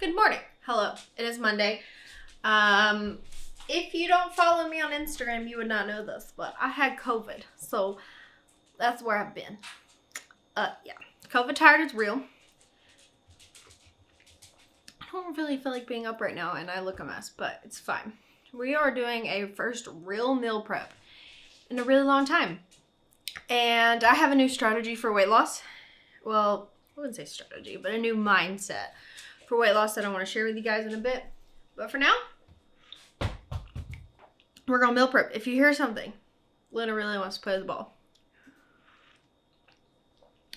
Good morning. Hello. It is Monday. If you don't follow me on Instagram, you would not know this, but I had COVID, so that's where I've been. Yeah. COVID tired is real. I don't really feel like being up right now, and I look a mess, but it's fine. We are doing a first real meal prep in a really long time. And I have a new strategy for weight loss. Well, I wouldn't say strategy, but a new mindset for weight loss that I want to share with you guys in a bit. But for now, we're going to meal prep. If you hear something, Luna really wants to play the ball.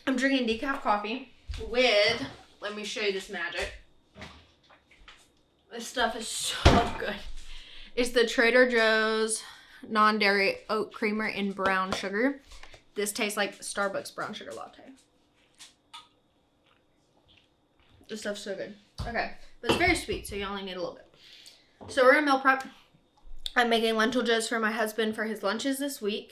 I'm drinking decaf coffee with, let me show you this magic. This stuff is so good. It's the Trader Joe's non-dairy oat creamer in brown sugar. This tastes like Starbucks brown sugar latte. This stuff's so good. Okay, but it's very sweet, so you only need a little bit. So we're in meal prep. I'm making lentil jizz for my husband for his lunches this week.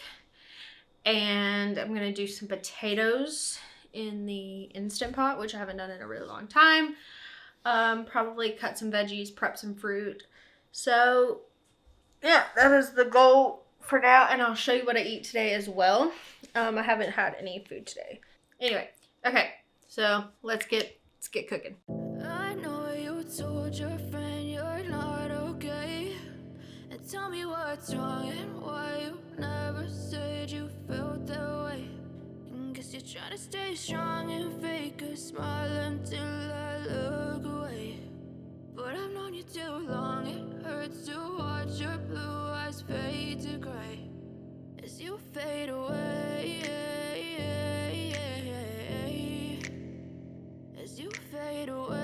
And I'm going to do some potatoes in the Instant Pot, which I haven't done in a really long time. Probably cut some veggies, prep some fruit. So, yeah, that is the goal for now. And I'll show you what I eat today as well. I haven't had any food today. Anyway, okay, so let's get cooking. I know you told your friend you're not okay, and tell me what's wrong and why you never said you felt that way. And guess you're trying to stay strong and fake a smile until I look away. But I've known you too long, it hurts to watch your blue eyes fade to gray as you fade away. As you fade away.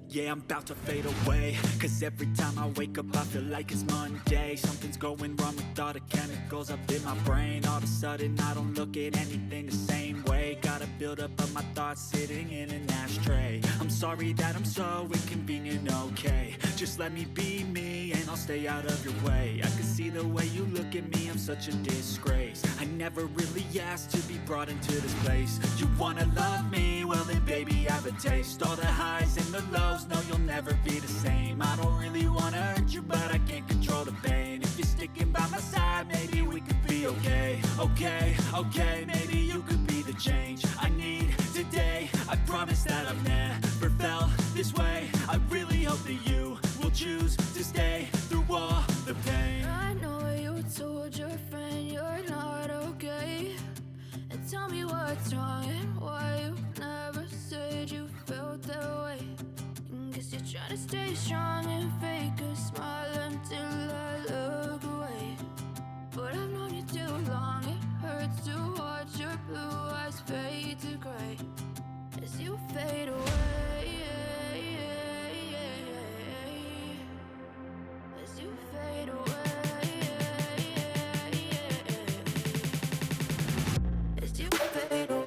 Yeah, I'm about to fade away, cause every time I wake up I feel like it's Monday. Something's going wrong with all the chemicals up in my brain. All of a sudden I don't look at anything the same way. Gotta build up of my thoughts sitting in an ashtray. I'm sorry that I'm so inconvenient, okay. Just let me be me and I'll stay out of your way. I can see the way you look at me, I'm such a disgrace. I never really asked to be brought into this place. You wanna love me? Well then baby have a taste. All the highs and the lows, no you'll never be the same. I don't really wanna hurt you, but I can't control the pain. If you're sticking by my side, maybe we could be okay. Okay, maybe you could be the change I need today. I promise that I've never felt this way. I really hope that you will choose to stay through all the pain. I know you told your friend you're not okay, and tell me what's wrong and why you never said you felt that way. And guess you're trying to stay strong and fake a smile until I look away. But I've known you too long, it hurts to watch your blue eyes fade to gray as you fade away. As you fade away. As you fade away.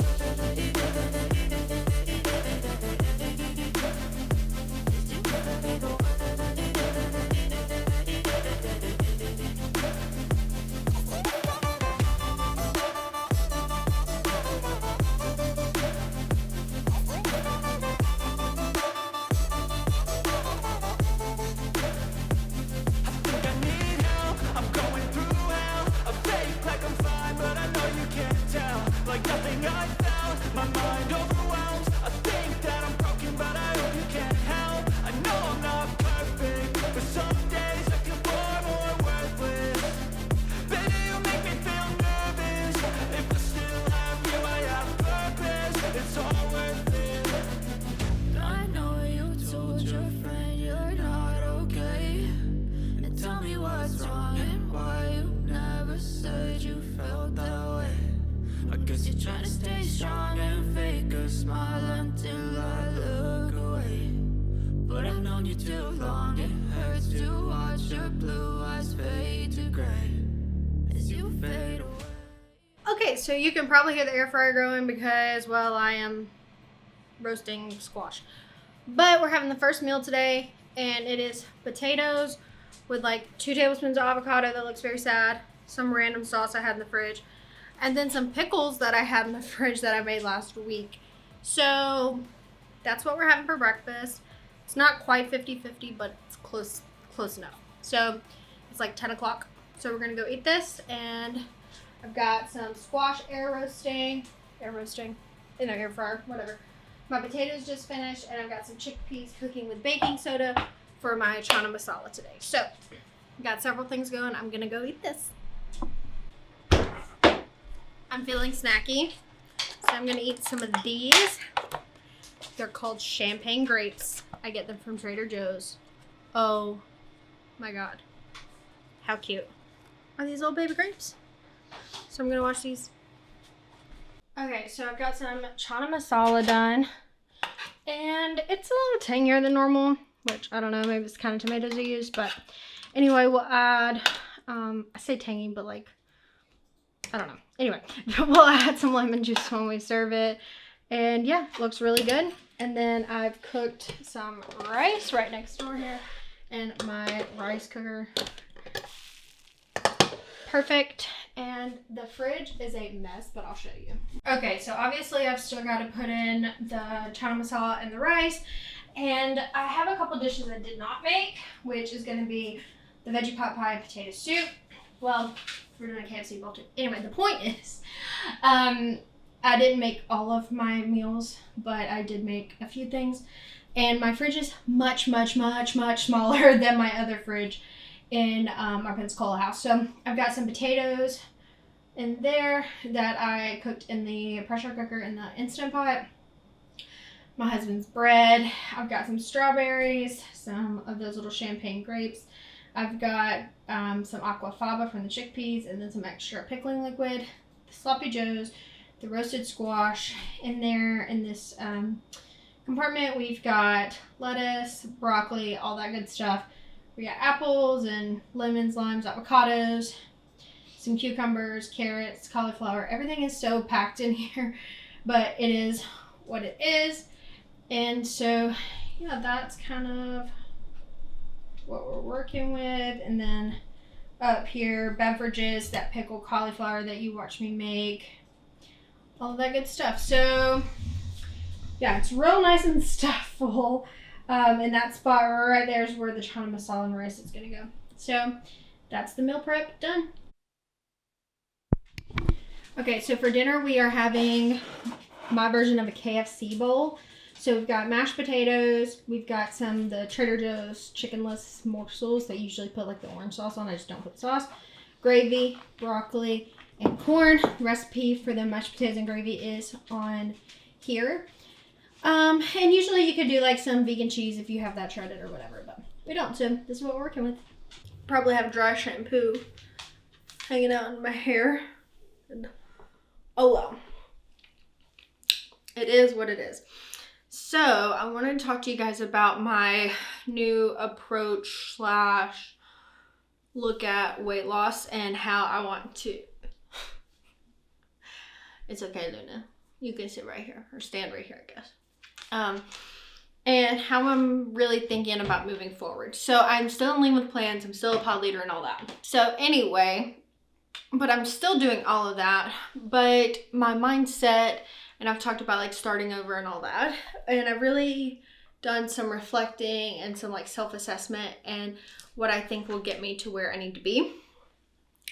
You're trying to stay strong and fake a smile until I look away. But I've known you too long, it hurts to watch your blue eyes fade to gray as you fade away. Okay, so you can probably hear the air fryer going because, well, I am roasting squash. But we're having the first meal today, and it is potatoes with like 2 tablespoons of avocado that looks very sad, some random sauce I had in the fridge, and then some pickles that I had in the fridge that I made last week. So that's what we're having for breakfast. It's not quite 50-50, but it's close enough. So it's like 10 o'clock. So we're gonna go eat this, and I've got some squash air roasting in the air fryer, whatever. My potatoes just finished, and I've got some chickpeas cooking with baking soda for my chana masala today. So I've got several things going. I'm gonna go eat this. I'm feeling snacky, so I'm gonna eat some of these. They're called champagne grapes. I get them from Trader Joe's. Oh my god. How cute. Are these little baby grapes? So I'm gonna watch these. Okay, so I've got some chana masala done. And it's a little tangier than normal, which I don't know, maybe it's the kind of tomatoes I use, but anyway, we'll add, I say tangy, but like, I don't know. Anyway, we'll add some lemon juice when we serve it. And yeah, looks really good. And then I've cooked some rice right next door here in my rice cooker. Perfect. And the fridge is a mess, but I'll show you. Okay, so obviously I've still got to put in the chana masala and the rice. And I have a couple dishes I did not make, which is going to be the veggie pot pie and potato soup. Well, we're doing a KFC bowl too. Anyway, the point is, I didn't make all of my meals, but I did make a few things. And my fridge is much smaller than my other fridge in our Pensacola house. So I've got some potatoes in there that I cooked in the pressure cooker in the Instant Pot. My husband's bread. I've got some strawberries, some of those little champagne grapes. I've got some aquafaba from the chickpeas, and then some extra pickling liquid, the sloppy joes, the roasted squash. In there in this compartment, we've got lettuce, broccoli, all that good stuff. We got apples and lemons, limes, avocados, some cucumbers, carrots, cauliflower. Everything is so packed in here, but it is what it is. And so, yeah, that's kind of what we're working with. And then up here, beverages, that pickled cauliflower that you watched me make, all that good stuff. So, yeah, it's real nice and stufful. And that spot right there is where the chana masala and rice is going to go. So that's the meal prep done. Okay, so for dinner we are having my version of a KFC bowl. So we've got mashed potatoes. We've got some the Trader Joe's chickenless morsels. They usually put like the orange sauce on. I just don't put the sauce. Gravy, broccoli, and corn. The recipe for the mashed potatoes and gravy is on here. And usually you could do like some vegan cheese if you have that shredded or whatever, but we don't, so this is what we're working with. Probably have dry shampoo hanging out in my hair. And, oh well. It is what it is. So I wanted to talk to you guys about my new approach / look at weight loss and how I want to. It's okay, Luna. You can sit right here or stand right here, I guess. And how I'm really thinking about moving forward. So I'm still in Lean with Plans. I'm still a pod leader and all that. So anyway, but I'm still doing all of that. But my mindset, and I've talked about like starting over and all that. And I've really done some reflecting and some like self-assessment and what I think will get me to where I need to be.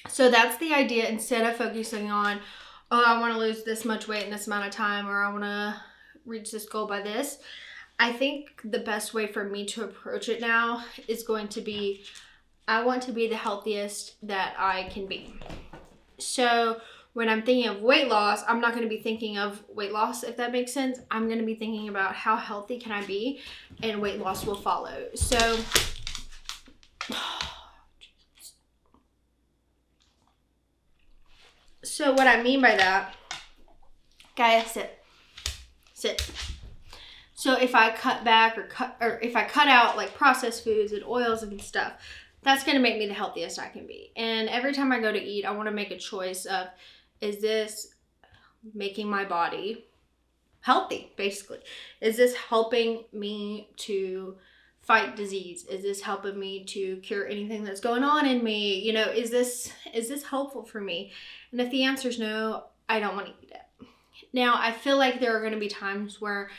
So that's the idea. Instead of focusing on, oh, I want to lose this much weight in this amount of time, or I want to reach this goal by this. I think the best way for me to approach it now is going to be, I want to be the healthiest that I can be. So when I'm thinking of weight loss, I'm not going to be thinking of weight loss, if that makes sense. I'm going to be thinking about how healthy can I be, and weight loss will follow. So, so what I mean by that, Gaia, sit. So if I cut back or if I cut out like processed foods and oils and stuff, that's going to make me the healthiest I can be. And every time I go to eat, I want to make a choice of, is this making my body healthy, basically? Is this helping me to fight disease? Is this helping me to cure anything that's going on in me? You know, is this helpful for me? And if the answer is no, I don't want to eat it. Now, I feel like there are going to be times where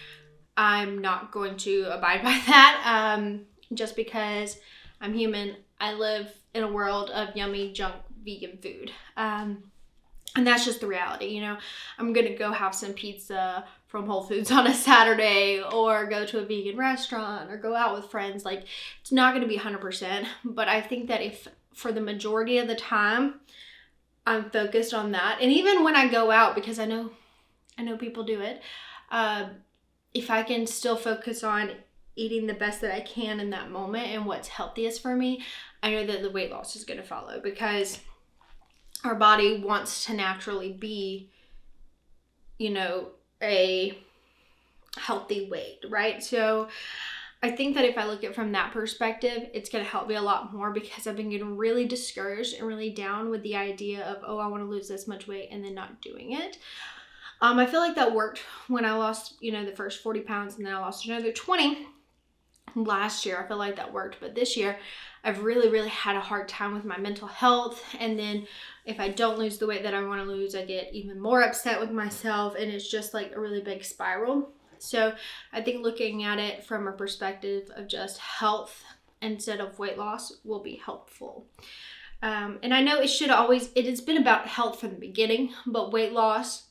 I'm not going to abide by that, just because I'm human. I live in a world of yummy, junk, vegan food. And that's just the reality, you know. I'm going to go have some pizza from Whole Foods on a Saturday, or go to a vegan restaurant, or go out with friends. Like, it's not going to be 100%. But I think that if for the majority of the time I'm focused on that, and even when I go out, because I know people do it, if I can still focus on eating the best that I can in that moment and what's healthiest for me, I know that the weight loss is going to follow, because our body wants to naturally be, you know, a healthy weight, right? So I think that if I look at it from that perspective, it's going to help me a lot more, because I've been getting really discouraged and really down with the idea of, oh, I want to lose this much weight, and then not doing it. I feel like that worked when I lost, you know, the first 40 pounds, and then I lost another 20 last year. I feel like that worked. But this year, I've really, really had a hard time with my mental health. And then if I don't lose the weight that I want to lose, I get even more upset with myself. And it's just like a really big spiral. So I think looking at it from a perspective of just health instead of weight loss will be helpful. And I know it has been about health from the beginning, but weight loss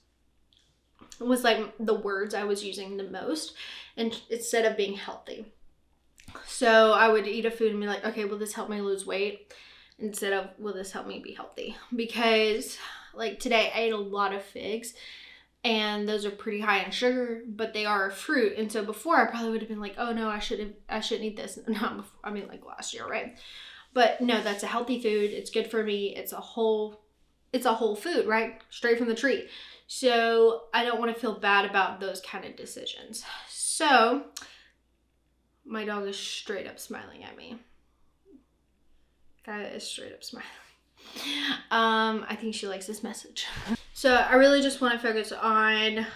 was like the words I was using the most, and instead of being healthy. So I would eat a food and be like, okay, will this help me lose weight? Instead of, will this help me be healthy? Because like today I ate a lot of figs, and those are pretty high in sugar, but they are a fruit. And so before, I probably would have been like, oh no, I shouldn't eat this. Not before, I mean like last year, right? But no, that's a healthy food. It's good for me. It's a whole food, right? Straight from the tree. So I don't want to feel bad about those kind of decisions. So my dog is straight up smiling at me. That is straight up smiling. I think she likes this message. So I really just want to focus on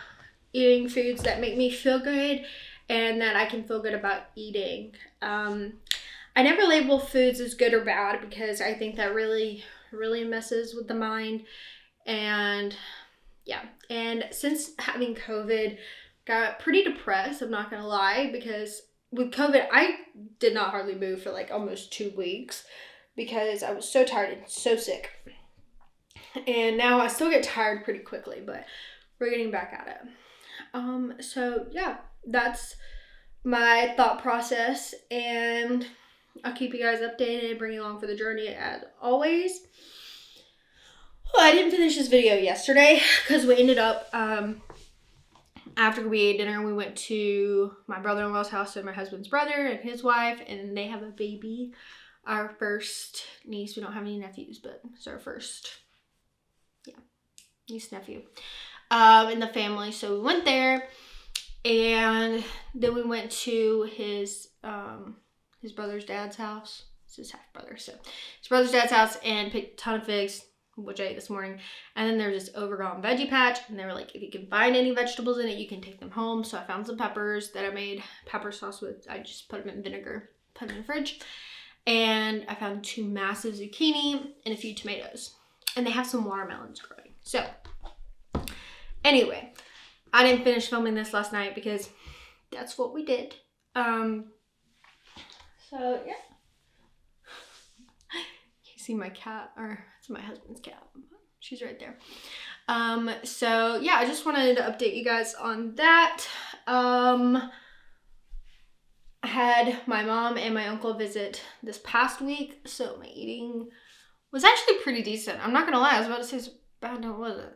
eating foods that make me feel good and that I can feel good about eating. I never label foods as good or bad, because I think that really, really messes with the mind. And yeah, and since having COVID, got pretty depressed, I'm not gonna lie, because with COVID, I did not hardly move for like almost 2 weeks, because I was so tired and so sick. And now I still get tired pretty quickly, but we're getting back at it. So yeah, that's my thought process, and I'll keep you guys updated and bring you along for the journey as always. Well, I didn't finish this video yesterday because we ended up, after we ate dinner, we went to my brother-in-law's house and my husband's brother and his wife, and they have a baby. Our first niece. We don't have any nephews, but it's our first, niece, nephew, in the family. So we went there, and then we went to his brother's dad's house. It's his half brother, so his brother's dad's house, and picked a ton of figs, which I ate this morning. And then there's this Overgone veggie patch, and they were like, if you can find any vegetables in it, you can take them home. So I found some peppers that I made pepper sauce with. I just put them in vinegar, put them in the fridge. And I found 2 massive zucchini and a few tomatoes. And they have some watermelons growing. So anyway, I didn't finish filming this last night because that's what we did. So yeah. You see my cat, or it's my husband's cat. She's right there. So yeah, I just wanted to update you guys on that. I had my mom and my uncle visit this past week, so my eating was actually pretty decent. I'm not gonna lie, I was about to say it's bad. No, it wasn't.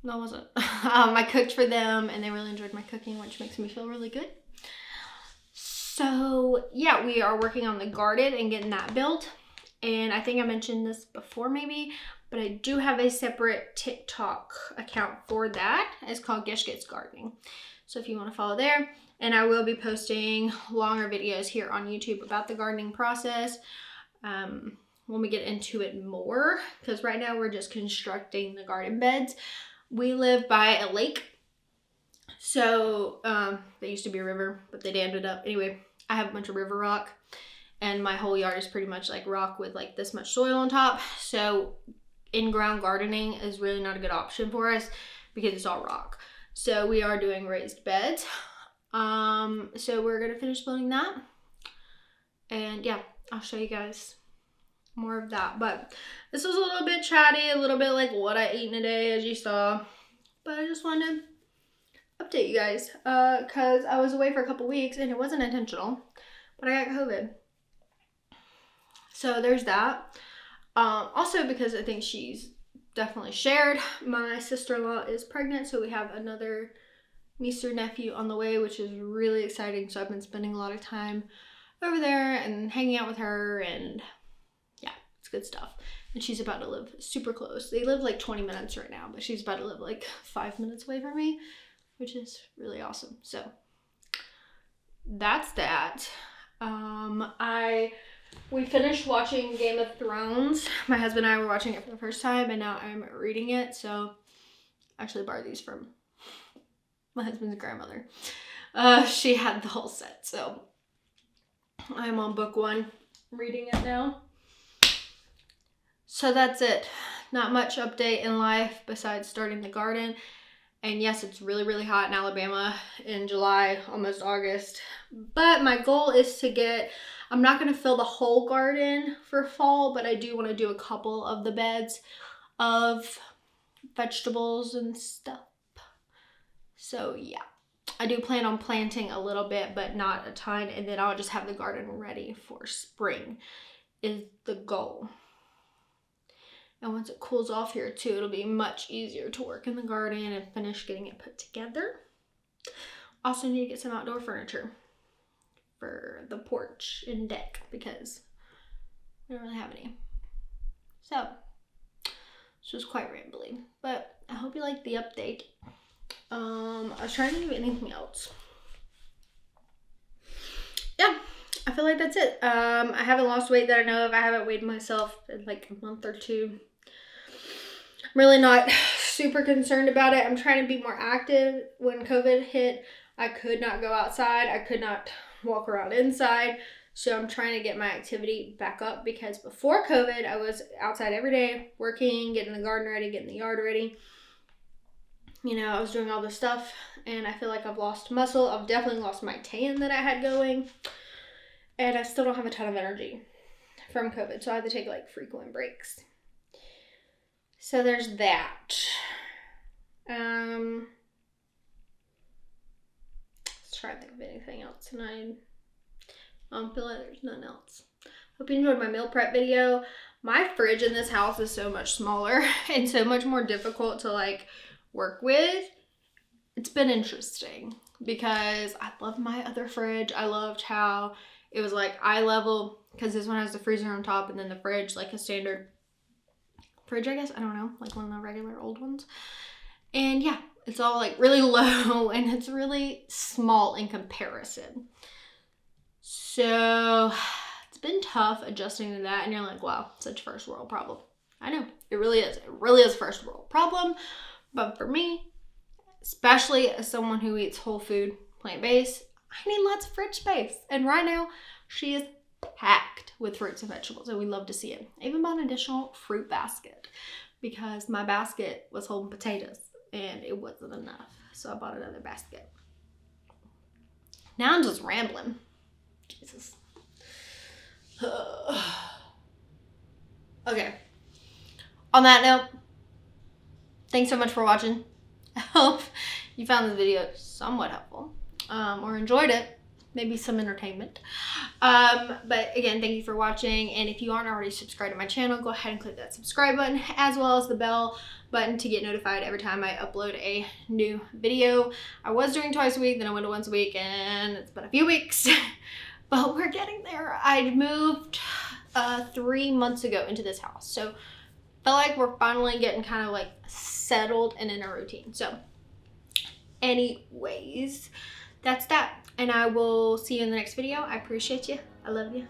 No, it wasn't. I cooked for them, and they really enjoyed my cooking, which makes me feel really good. So yeah, we are working on the garden and getting that built. And I think I mentioned this before maybe, but I do have a separate TikTok account for that. It's called Gish Gets Gardening. So if you want to follow there, and I will be posting longer videos here on YouTube about the gardening process when we get into it more, because right now we're just constructing the garden beds. We live by a lake, so there used to be a river, but they dammed it up. Anyway, I have a bunch of river rock, and my whole yard is pretty much like rock with like this much soil on top. So in-ground gardening is really not a good option for us because it's all rock. So we are doing raised beds. So we're gonna finish building that. And yeah, I'll show you guys more of that. But this was a little bit chatty, a little bit like what I ate in a day, as you saw. But I just wanted to update you guys because I was away for a couple weeks and it wasn't intentional, but I got COVID. So there's that. Also because I think she's definitely shared, my sister-in-law is pregnant, so we have another niece or nephew on the way, which is really exciting. So I've been spending a lot of time over there and hanging out with her, and yeah, it's good stuff. And she's about to live super close. They live like 20 minutes right now, but she's about to live like 5 minutes away from me, which is really awesome. So that's that. We finished watching Game of Thrones. My husband and I were watching it for the first time, and now I'm reading it. So I actually borrowed these from my husband's grandmother. She had the whole set, so I'm on book 1, reading it now. So that's it. Not much update in life besides starting the garden. And yes, it's really, really hot in Alabama in July, almost August. But my goal is to get, I'm not going to fill the whole garden for fall, but I do want to do a couple of the beds of vegetables and stuff. So yeah, I do plan on planting a little bit, but not a ton. And then I'll just have the garden ready for spring is the goal. And once it cools off here too, it'll be much easier to work in the garden and finish getting it put together. Also need to get some outdoor furniture for the porch and deck because we don't really have any. So, this was quite rambling, but I hope you liked the update. I was trying to think of anything else. Yeah, I feel like that's it. I haven't lost weight that I know of. I haven't weighed myself in like a month or two. I'm really not super concerned about it. I'm trying to be more active. When COVID hit, I could not go outside. I could not walk around inside. So I'm trying to get my activity back up because before COVID, I was outside every day working, getting the garden ready, getting the yard ready. You know, I was doing all this stuff and I feel like I've lost muscle. I've definitely lost my tan that I had going. And I still don't have a ton of energy from COVID. So I had to take like frequent breaks. So there's that. Let's try to think of anything else tonight. I don't feel like there's nothing else. Hope you enjoyed my meal prep video. My fridge in this house is so much smaller and so much more difficult to like work with. It's been interesting because I love my other fridge. I loved how it was like eye level because this one has the freezer on top and then the fridge like a standard fridge, I guess. I don't know, like one of the regular old ones. And yeah, it's all like really low and it's really small in comparison. So it's been tough adjusting to that. And you're like, wow, such a first world problem. I know, it really is. It really is a first world problem. But for me, especially as someone who eats whole food, plant-based, I need lots of fridge space. And right now, she is packed with fruits and vegetables, and we love to see it. I even bought an additional fruit basket because my basket was holding potatoes and it wasn't enough. So I bought another basket. Now I'm just rambling. Jesus. Okay. On that note, thanks so much for watching. I hope you found this video somewhat helpful or enjoyed it. Maybe some entertainment. But again, thank you for watching. And if you aren't already subscribed to my channel, go ahead and click that subscribe button as well as the bell button to get notified every time I upload a new video. I was doing twice a week, then I went to once a week, and it's been a few weeks. But we're getting there. I moved 3 months ago into this house. So I feel like we're finally getting kind of like settled and in a routine. So anyways, that's that. And I will see you in the next video. I appreciate you. I love you.